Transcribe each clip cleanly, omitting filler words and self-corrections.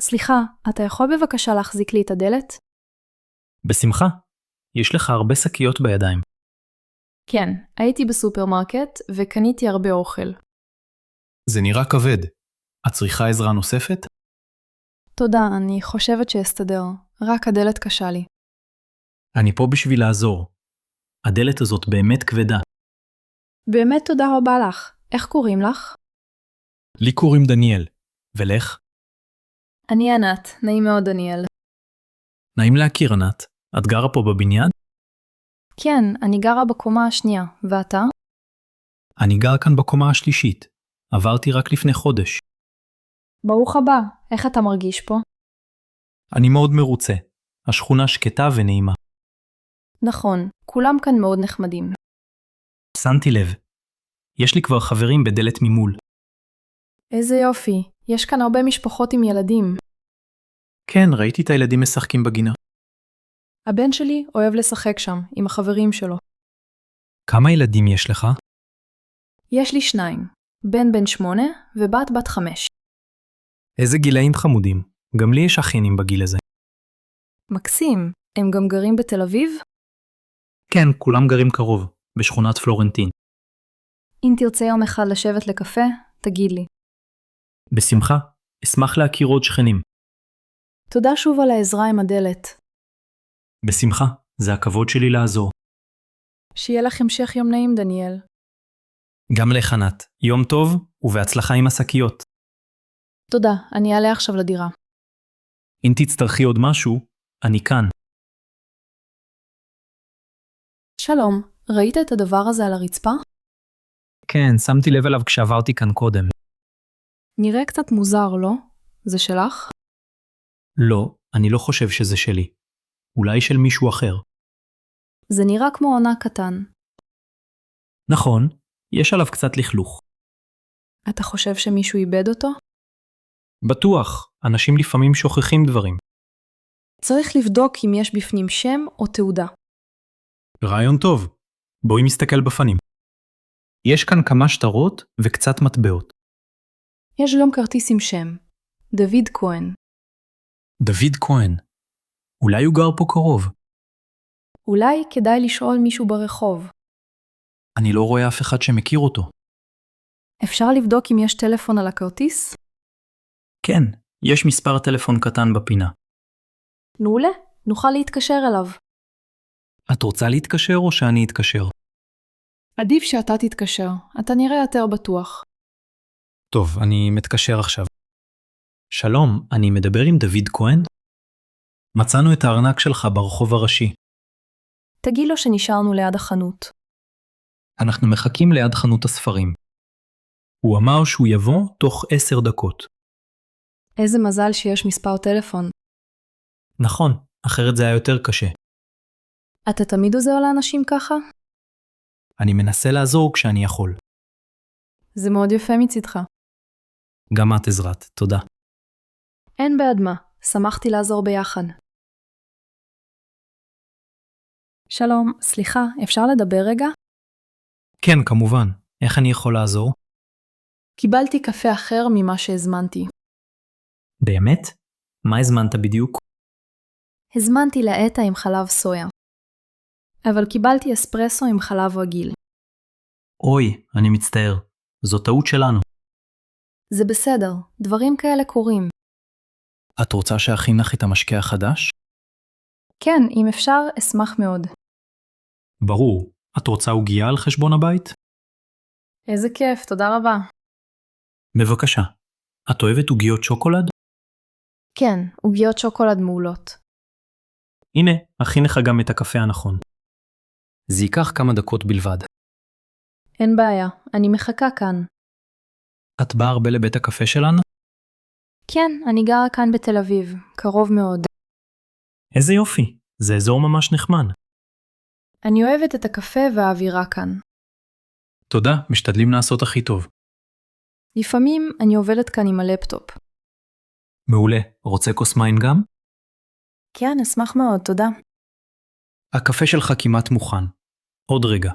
סליחה, אתה יכול בבקשה להחזיק לי את הדלת? בשמחה. יש לך הרבה שקיות בידיים. כן, הייתי בסופרמרקט וקניתי הרבה אוכל. זה נראה כבד. את צריכה עזרה נוספת? תודה, אני חושבת שאסתדר. רק הדלת קשה לי. אני פה בשביל לעזור. הדלת הזאת באמת כבדה. באמת תודה רבה לך. איך קוראים לך? לי קוראים דניאל. ולך? אני ענת, נעים מאוד דניאל. נעים להכיר, ענת. את גרה פה בבניין? כן, אני גרה בקומה השנייה. ואתה? אני גר כאן בקומה השלישית. עברתי רק לפני חודש. ברוך הבא. איך אתה מרגיש פה? אני מאוד מרוצה. השכונה שקטה ונעימה. נכון, כולם כאן מאוד נחמדים. שמתי לב. יש לי כבר חברים בדלת ממול. איזה יופי, יש כאן הרבה משפחות עם ילדים. כן, ראיתי את הילדים משחקים בגינה. הבן שלי אוהב לשחק שם, עם החברים שלו. כמה ילדים יש לך? יש לי 2, בן 8 ובת 5. איזה גילאים חמודים. גם לי יש אחיינים בגיל הזה. מקסים, הם גם גרים בתל אביב? כן, כולם גרים קרוב, בשכונת פלורנטין. אם תרצה יום אחד לשבת לקפה, תגיד לי. בשמחה, אשמח להכיר עוד שכנים. תודה שוב על העזרה עם הדלת. בשמחה, זה הכבוד שלי לעזור. שיהיה לך המשך יום נעים, דניאל. גם לך, ענת. יום טוב ובהצלחה עם השקיות. תודה, אני אעלה עכשיו לדירה. אם תצטרכי עוד משהו, אני כאן. שלום, ראית את הדבר הזה על הרצפה? כן, שמתי לב אליו כשעברתי כאן קודם. נראה קצת מוזר, לא? זה שלך? לא, אני לא חושב שזה שלי. אולי של מישהו אחר. זה נראה כמו עונה קטן. נכון, יש עליו קצת לכלוך. אתה חושב שמישהו איבד אותו? בטוח, אנשים לפעמים שוכחים דברים. צריך לבדוק אם יש בפנים שם או תעודה. רעיון טוב. בואי נסתכל בפנים. יש כאן כמה שטרות וקצת מטבעות. יש גם כרטיס עם שם. דוד כהן. דוד כהן. אולי הוא גר פה קרוב. אולי כדאי לשאול מישהו ברחוב. אני לא רואה אף אחד שמכיר אותו. אפשר לבדוק אם יש טלפון על הכרטיס? כן, יש מספר טלפון קטן בפינה. מעולה, נוכל להתקשר אליו. את רוצה להתקשר או שאני אתקשר? עדיף שאתה תתקשר, אתה נראה יותר בטוח. טוב, אני מתקשר עכשיו. שלום, אני מדבר עם דוד כהן? מצאנו את הארנק שלך ברחוב הראשי. תגיד לו שנשארנו ליד החנות. אנחנו מחכים ליד חנות הספרים. הוא אמר שהוא יבוא תוך 10 דקות. איזה מזל שיש מספר טלפון. נכון, אחרת זה היה יותר קשה. אתה תמיד עוזר לאנשים ככה? אני מנסה לעזור כשאני יכול. זה מאוד יפה מצדך. גם את עזרת, תודה. אין בעד מה, שמחתי לעזור ביחד. שלום, סליחה, אפשר לדבר רגע? כן, כמובן. איך אני יכול לעזור? קיבלתי קפה אחר ממה שהזמנתי. באמת? מה הזמנת בדיוק? הזמנתי לאטה עם חלב סויה. אבל קיבלתי אספרסו עם חלב רגיל. אוי, אני מצטער. זו טעות שלנו. זה בסדר, דברים כאלה קורים. את רוצה שאכין לך את המשקה החדש? כן, אם אפשר, אשמח מאוד. ברור. את רוצה עוגיה על חשבון הבית? איזה כיף, תודה רבה. בבקשה. את אוהבת עוגיות שוקולד? כן, עוגיות שוקולד מעולות. הנה, אכין לך גם את הקפה הנכון. זה ייקח כמה דקות בלבד. אין בעיה, אני מחכה כאן. את באה הרבה לבית הקפה שלנו? כן, אני גרה כאן בתל אביב, קרוב מאוד. איזה יופי, זה אזור ממש נחמד. אני אוהבת את הקפה והאווירה כאן. תודה, משתדלים לעשות הכי טוב. לפעמים אני עובדת כאן עם הלפטופ. מעולה, רוצה כוס מים גם? כן, אשמח מאוד, תודה. הקפה שלך כמעט מוכן. עוד רגע.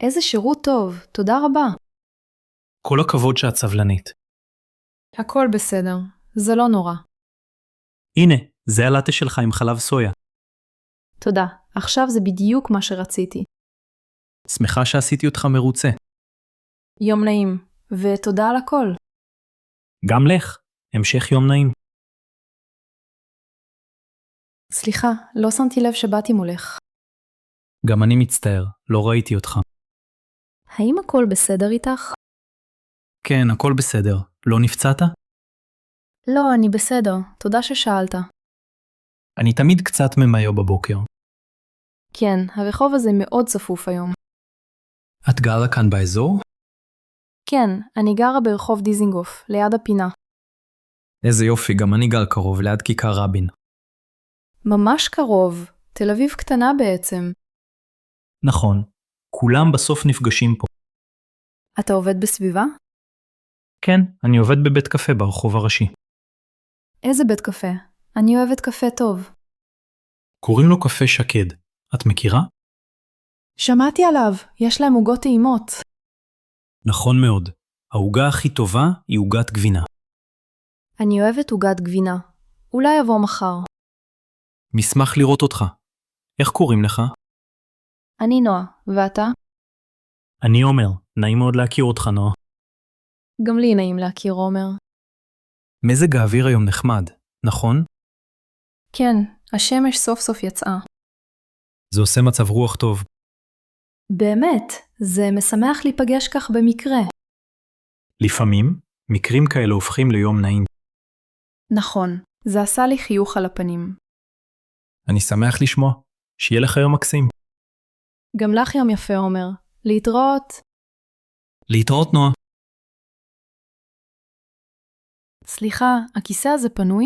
איזה שירות טוב, תודה רבה. כל הכבוד שאת סבלנית. הכל בסדר, זה לא נורא. הנה, זה הלאטה שלך עם חלב סויה. תודה, עכשיו זה בדיוק מה שרציתי. שמחה שעשיתי אותך מרוצה. יום נעים, ותודה על הכל. גם לך, המשך יום נעים. סליחה, לא שמתי לב שבאתי מולך. גם אני מצטער, לא ראיתי אותך. האם הכל בסדר איתך? כן, הכל בסדר. לא נפצעת? לא, אני בסדר, תודה ששאלת. אני תמיד קצת ממהר בבוקר. כן, הרחוב הזה מאוד צפוף היום. את גרה כאן באזור? כן, אני גרה ברחוב דיזינגוף, ליד הפינה. איזה יופי, גם אני גר קרוב, ליד כיכר רבין. ממש קרוב, תל אביב קטנה בעצם. נכון, כולם בסוף נפגשים פה. אתה עובד בסביבה? כן, אני עובד בבית קפה ברחוב הראשי. איזה בית קפה? אני אוהבת קפה טוב. קוראים לו קפה שקד. את מכירה? שמעתי עליו, יש להם עוגות טעימות. נכון מאוד. העוגה הכי טובה היא עוגת גבינה. אני אוהבת עוגת גבינה. אולי אבוא מחר. משמח לראות אותך. איך קוראים לך? אני נועה, ואתה? אני עומר. נעים מאוד להכיר אותך, נועה. גם לי נעים להכיר עומר. מזג האוויר היום נחמד, נכון? כן, השמש סוף סוף יצאה. זה עושה מצב רוח טוב. באמת, זה משמח להיפגש כך במקרה. לפעמים, מקרים כאלה הופכים ליום נעים. נכון, זה עשה לי חיוך על הפנים. אני שמח לשמוע. שיהיה לך יום מקסים. גם לך יום יפה, עומר. להתראות. להתראות, נועה. סליחה, הכיסא הזה פנוי?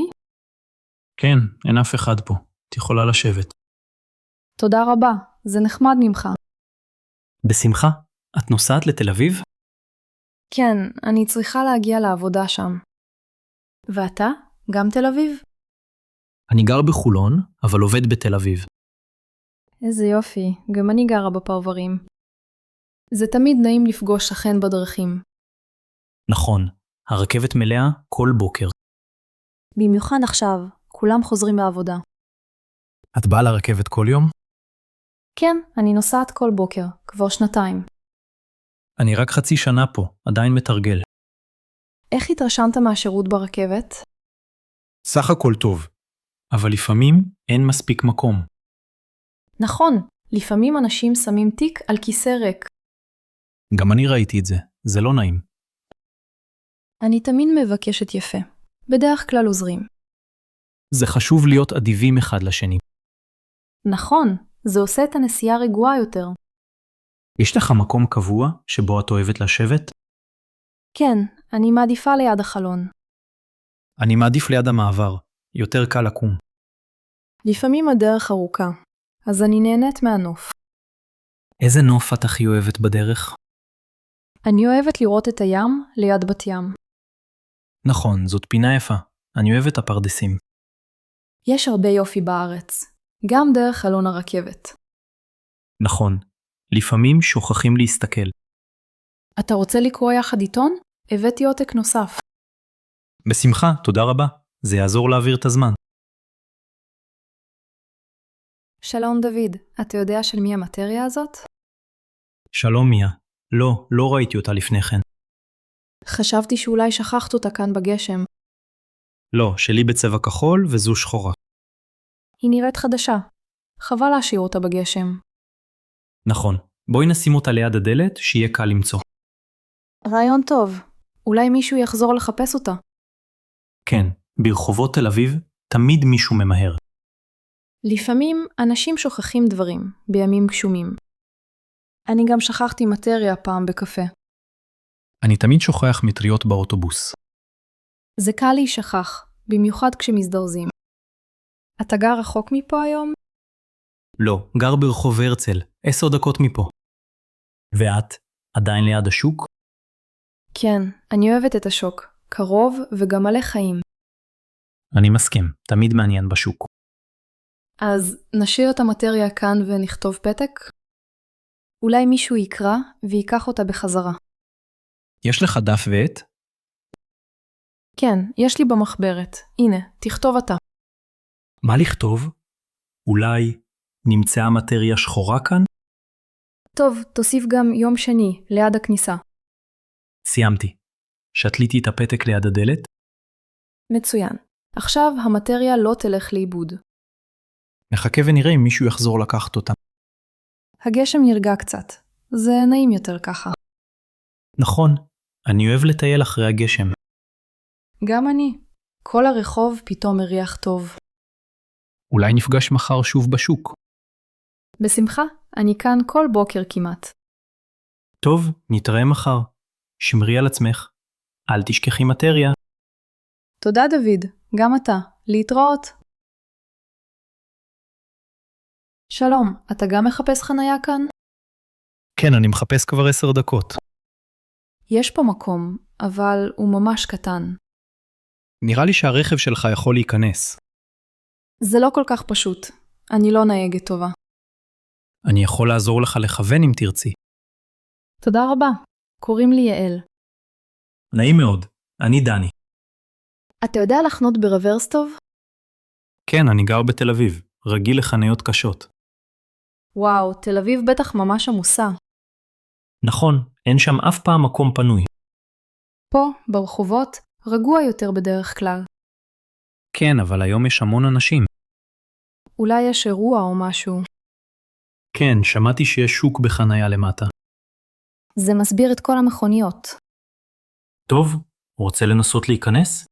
כן, אין אף אחד פה. את יכולה לשבת. תודה רבה, זה נחמד ממך. בשמחה. את נוסעת לתל אביב? כן, אני צריכה להגיע לעבודה שם. ואתה? גם תל אביב? אני גר בחולון, אבל עובד בתל אביב. איזה יופי, גם אני גרה בפרברים. זה תמיד נעים לפגוש שכן בדרכים. נכון, הרכבת מלאה כל בוקר. במיוחד עכשיו, כולם חוזרים לעבודה. את באה לרכבת כל יום? כן, אני נוסעת כל בוקר, כבר 2 שנים. אני רק חצי שנה פה, עדיין מתרגל. איך התרשמת מהשירות ברכבת? סך הכל טוב. אבל לפעמים אין מספיק מקום. נכון, לפעמים אנשים שמים תיק על כיסא ריק. גם אני ראיתי את זה, זה לא נעים. אני תמיד מבקשת יפה. בדרך כלל עוזרים. זה חשוב להיות אדיבים אחד לשני. נכון, זה עושה את הנסיעה רגועה יותר. יש לך מקום קבוע שבו את אוהבת לשבת? כן, אני מעדיפה ליד החלון. אני מעדיף ליד המעבר, יותר קל לקום. לפעמים הדרך ארוכה, אז אני נהנית מהנוף. איזה נוף את הכי אוהבת בדרך? אני אוהבת לראות את הים ליד בת ים. נכון, זאת פינה יפה. אני אוהב את הפרדסים. יש הרבה יופי בארץ, גם דרך חלון הרכבת. נכון, לפעמים שוכחים להסתכל. אתה רוצה לקרוא יחד עיתון? הבאתי עותק נוסף. בשמחה, תודה רבה. זה יעזור להעביר את הזמן. שלום דוד, אתה יודע של מי המטריה הזאת? שלום מיה. לא ראיתי אותה לפני כן. חשבתי שאולי שכחת אותה כאן בגשם. לא, שלי בצבע כחול וזו שחורה. היא נראית חדשה. חבל להשאיר אותה בגשם. נכון, בואי נשים אותה ליד הדלת שיהיה קל למצוא. רעיון טוב. אולי מישהו יחזור לחפש אותה. כן, ברחובות תל אביב תמיד מישהו ממהר. לפעמים אנשים שוכחים דברים בימים גשומים. אני גם שכחתי מטריה פעם בקפה. אני תמיד שוכח מטריות באוטובוס. זה קל להישכח, במיוחד כשמזדרזים. אתה גר רחוק מפה היום? לא, גר ברחוב הרצל, 10 דקות מפה. ואת, עדיין ליד השוק? כן, אני אוהבת את השוק, קרוב וגם מלא חיים. אני מסכים, תמיד מעניין בשוק. אז נשאיר את המטריה כאן ונכתוב פתק? אולי מישהו יקרא ויקח אותה בחזרה. יש לך דף ועט? כן, יש לי במחברת. הנה, תכתוב אתה. מה לכתוב? אולי נמצאה מטריה שחורה כאן? טוב, תוסיף גם יום שני, ליד הכניסה. סיימתי. שתליתי את הפתק ליד הדלת? מצוין. עכשיו המטריה לא תלך לאיבוד. נחכה ונראה אם מישהו יחזור לקחת אותה. הגשם נרגע קצת. זה נעים יותר ככה. נכון, אני אוהב לטייל אחרי הגשם. גם אני. כל הרחוב פתאום מריח טוב. אולי נפגש מחר שוב בשוק. בשמחה, אני כאן כל בוקר כמעט. טוב, נתראה מחר. שמרי על עצמך. אל תשכחי מטריה. תודה דוד, גם אתה. להתראות. שלום, אתה גם מחפש חניה כאן? כן, אני מחפש כבר 10 דקות. יש פה מקום, אבל הוא ממש קטן. נראה לי שהרכב שלך יכול להיכנס. זה לא כל כך פשוט. אני לא נהגת טובה. אני יכול לעזור לך לכוון אם תרצי. תודה רבה. קוראים לי יעל. נעים מאוד, אני דני. אתה יודע לחנות ברוורס טוב? כן, אני גר בתל אביב, רגיל לחניות קשות. וואו, תל אביב בטח ממש עמוסה. נכון, אין שם אף פעם מקום פנוי. פה, ברחובות, רגוע יותר בדרך כלל. כן, אבל היום יש המון אנשים. אולי יש אירוע או משהו. כן, שמעתי שיש שוק בחניה למטה. זה מסביר את כל המכוניות. טוב, רוצה לנסות להיכנס?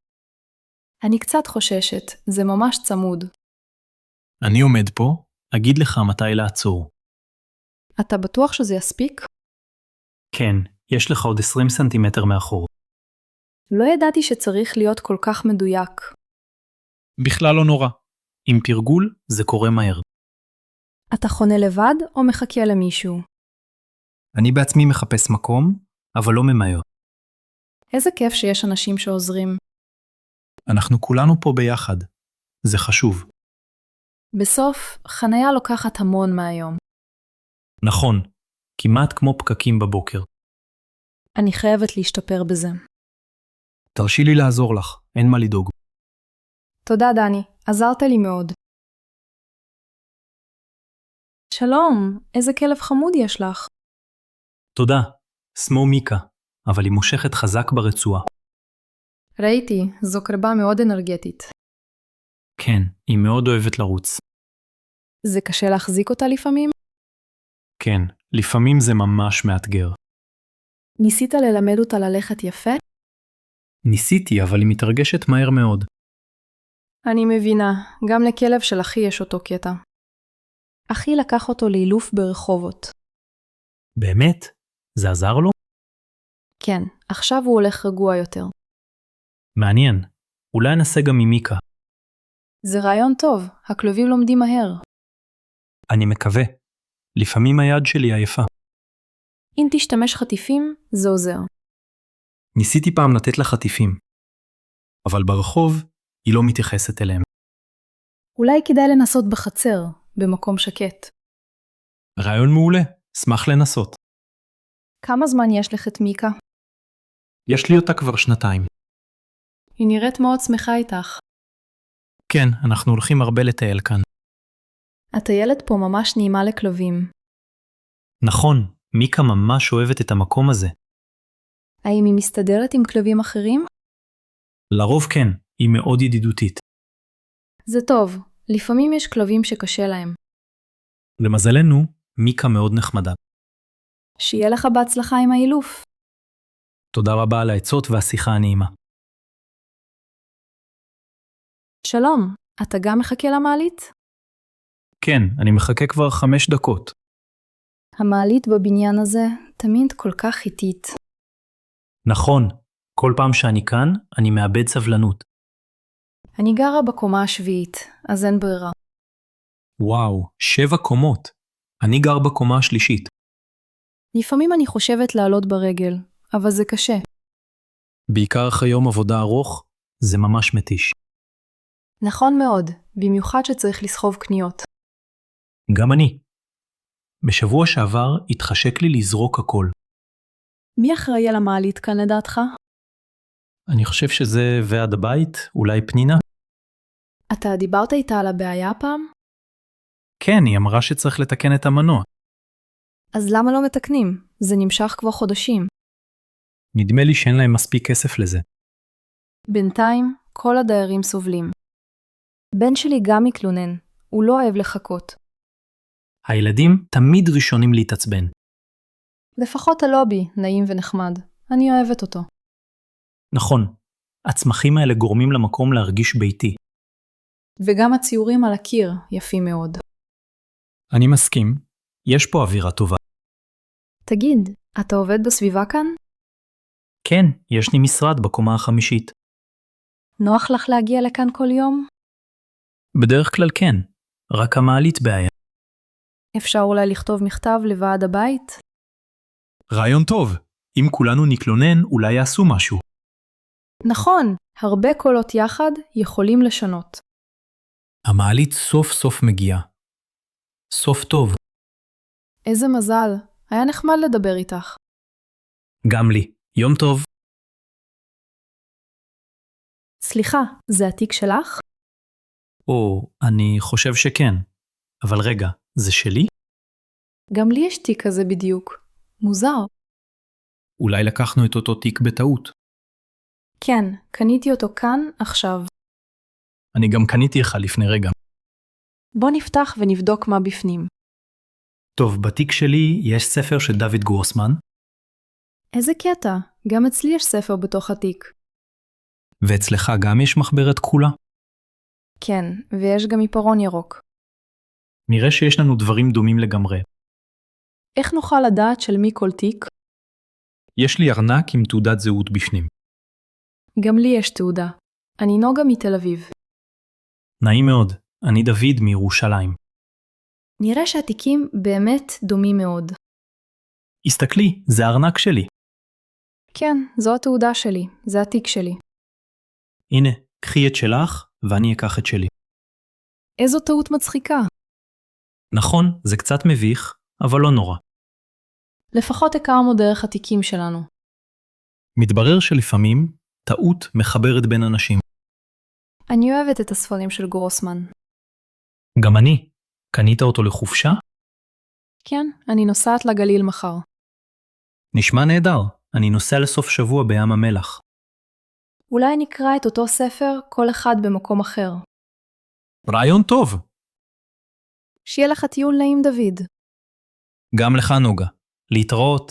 אני קצת חוששת, זה ממש צמוד. אני עומד פה, אגיד לך מתי לעצור. אתה בטוח שזה יספיק? כן, יש לך עוד 20 סנטימטר מאחור. לא ידעתי שצריך להיות כל כך מדויק. בכלל לא נורא. עם פרגול זה קורה מהר. אתה חונה לבד או מחכה למישהו? אני בעצמי מחפש מקום, אבל לא ממהר. איזה כיף שיש אנשים שעוזרים. אנחנו כולנו פה ביחד. זה חשוב. בסוף, חניה לוקחת המון מהיום. נכון, כמעט כמו פקקים בבוקר. אני חייבת להשתפר בזה. תרשי לי לעזור לך, אין מה לדאוג. תודה דני, עזרת לי מאוד. שלום, איזה כלב חמוד יש לך. תודה, סמו מיקה, אבל היא מושכת חזק ברצועה. ראיתי, זו קרבה מאוד אנרגטית. כן, היא מאוד אוהבת לרוץ. זה קשה להחזיק אותה לפעמים? כן, לפעמים זה ממש מאתגר. ניסית ללמד אותה ללכת יפה? ניסיתי, אבל היא מתרגשת מהר מאוד. אני מבינה, גם לכלב של אחי יש אותו קטע. אחי לקח אותו לאילוף ברחובות. באמת? זה עזר לו? כן, עכשיו הוא הולך רגוע יותר. מעניין. אולי ננסה גם עם מיקה. זה רעיון טוב, הכלבים לומדים מהר. אני מקווה. לפעמים היד שלי עייפה. אם תשתמש חטיפים, זה עוזר. ניסיתי פעם לתת לה חטיפים. אבל ברחוב היא לא מתייחסת אליהם. אולי כדאי לנסות בחצר, במקום שקט. רעיון מעולה, שמח לנסות. כמה זמן יש לך את מיקה? יש לי אותה כבר 2 היא נראית מאוד שמחה איתך. כן, אנחנו הולכים הרבה לטייל כאן. הטיילת פה ממש נעימה לכלבים. נכון, מיקה ממש אוהבת את המקום הזה. האם היא מסתדרת עם כלבים אחרים? לרוב כן, היא מאוד ידידותית. זה טוב, לפעמים יש כלבים שקשה להם. למזלנו, מיקה מאוד נחמדה. שיהיה לך בהצלחה עם האילוף. תודה רבה על העצות והשיחה הנעימה. שלום, אתה גם מחכה למעלית? כן, אני מחכה כבר 5 דקות. המעלית בבניין הזה תמיד כל כך איטית. נכון, כל פעם שאני כאן, אני מאבד סבלנות. אני גרה בקומה השביעית, אז אין ברירה. וואו, 7 קומות. אני גר בקומה השלישית. לפעמים אני חושבת לעלות ברגל, אבל זה קשה. בעיקר אחרי יום עבודה ארוך, זה ממש מתיש. נכון מאוד, במיוחד שצריך לסחוב קניות. גם אני. בשבוע שעבר התחשק לי לזרוק הכל. מי אחראי על המעלית כאן לדעתך? אני חושב שזה ועד הבית, אולי פנינה. אתה דיברת איתה על הבעיה פעם? כן, היא אמרה שצריך לתקן את המנוע. אז למה לא מתקנים? זה נמשך כבר חודשים. נדמה לי שאין להם מספיק כסף לזה. בינתיים, כל הדיירים סובלים. בן שלי גם מתלונן, הוא לא אוהב לחכות. הילדים תמיד ראשונים להתעצבן. לפחות הלובי נעים ונחמד, אני אוהבת אותו. נכון, הצמחים האלה גורמים למקום להרגיש ביתי. וגם הציורים על הקיר יפים מאוד. אני מסכים, יש פה אווירה טובה. תגיד, אתה עובד בסביבה כאן? כן, יש לי משרד בקומה החמישית. נוח לך להגיע לכאן כל יום? בדרך כלל כן, רק המעלית בעיה. אפשר אולי לכתוב מכתב לוועד הבית? רעיון טוב, אם כולנו נתלונן אולי יעשו משהו. נכון, הרבה קולות יחד יכולים לשנות. המעלית סוף סוף מגיעה. סוף טוב. איזה מזל, היה נחמד לדבר איתך. גם לי, יום טוב. סליחה, זה התיק שלך? אני חושב שכן. אבל רגע, זה שלי? גם לי יש תיק כזה בדיוק. מוזר. אולי לקחנו את אותו תיק בטעות. כן, קניתי אותו כאן, עכשיו. אני גם קניתי אחד לפני רגע. בוא נפתח ונבדוק מה בפנים. טוב, בתיק שלי יש ספר של דוד גרוסמן. איזה קטע, גם אצלי יש ספר בתוך התיק. ואצלך גם יש מחברת כחולה? כן, ויש גם עיפרון ירוק. נראה שיש לנו דברים דומים לגמרי. איך נוכל לדעת של מי כל תיק? יש לי ארנק עם תעודת זהות בפנים. גם לי יש תעודה. אני נוגה מתל אביב. נעים מאוד, אני דוד מירושלים. נראה שהתיקים באמת דומים מאוד. הסתכלי, זה הארנק שלי. כן, זו התעודה שלי, זה התיק שלי. הנה, קחי את שלך ואני אקח את שלי. איזו טעות מצחיקה. נכון, זה קצת מביך, אבל לא נורא. לפחות הכרנו דרך התיקים שלנו. מתברר שלפעמים טעות מחברת בין אנשים. אני אוהבת את הספרים של גרוסמן. גם אני. קנית אותו לחופשה? כן, אני נוסעת לגליל מחר. נשמע נהדר. אני נוסע לסוף שבוע בים המלח. אולי נקרא את אותו ספר כל אחד במקום אחר. רעיון טוב. שיהיה לך טיול נעים דוד. גם לך נוגה. להתראות.